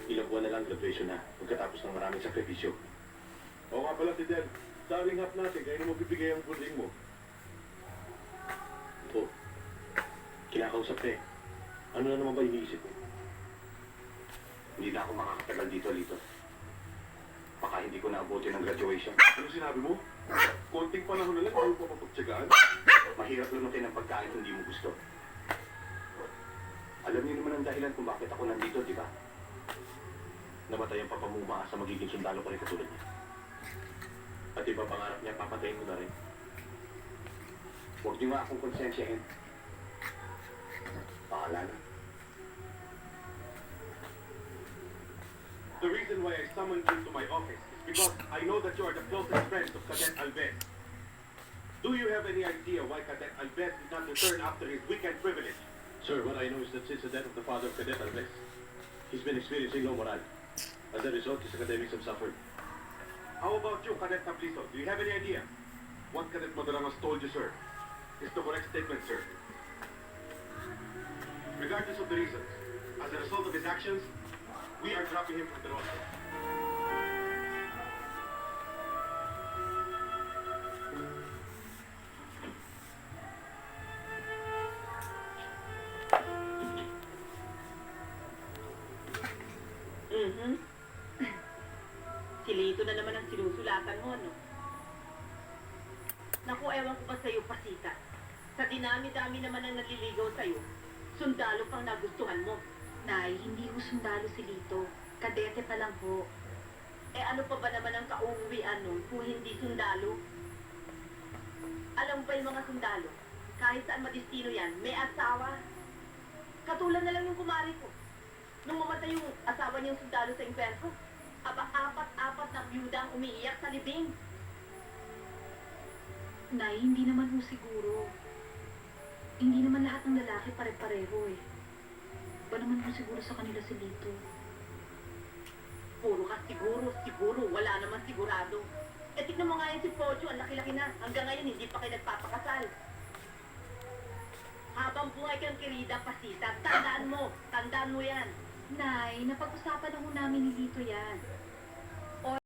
Ilang buwan na lang graduation na, pagkatapos ng maraming sakripisyo. Oo nga pala, Fidel. Daring hap natin, kaya na mabibigay ang bullying mo. Oo. Kinakausap ka eh. Ano na naman ba iniisip mo? Hindi na ako makakatagal dito, Lito. Baka hindi ko naabuti ng graduation. Ano sinabi mo? Konting panahon na lang, ayaw pa mapagtsagaan. Mahirap lunukin ang pagkain kung hindi mo gusto. Alam niyo naman ang dahilan kung bakit ako nandito, di ba? Namatay ang papa mo, umaasa magiging sundalo pa rin katulad niya. At iba pangarap niya, papatayin mo na rin. Huwag niyo nga akong konsensyahin. Bahala na. The reason why I summoned you to my office is because I know that you are the closest friend of Cadet Alves. Do you have any idea why Cadet Alves did not return after his weekend privilege? Sir, what I know is that since the death of the father of Cadet Alves, he's been experiencing low morale. As a result, his academics have suffered. How about you, Cadet Tabliso? Do you have any idea? What Cadet Madaramas told you, sir, is the correct statement, sir. Regardless of the reasons, as a result of his actions, we are dropping him from the roster. Si Lito na naman ang sinusulatan mo, no? Naku, ewan ko ba sa'yo, Pasita? Sa dinami-dami naman ang naliligaw sa'yo, sundalo pang nagustuhan mo. Nay, hindi ko sundalo si Lito. Kadete pa lang po. Eh ano pa ba naman ang kauuwian nun kung hindi sundalo? Alam mo ba yung mga sundalo? Kahit saan madistino yan, may asawa. Katulad na lang yung kumari ko. Nung mamatay yung asawa niyang sundalo sa impyerno, apat na byuda ang umiiyak sa libing. Nay, hindi naman po siguro. Hindi naman lahat ng lalaki pare-pareho eh. Ba naman po siguro sa kanila si Lito? Puro ka siguro, wala naman sigurado. Eh tignan mo nga yan si Pocho, ang laki-laki na. Hanggang ngayon hindi pa kayo nagpapakasal. Habang buhay kang kirida, Pasita, tandaan mo yan. Nay, napag-usapan na ho namin ni Lito yan.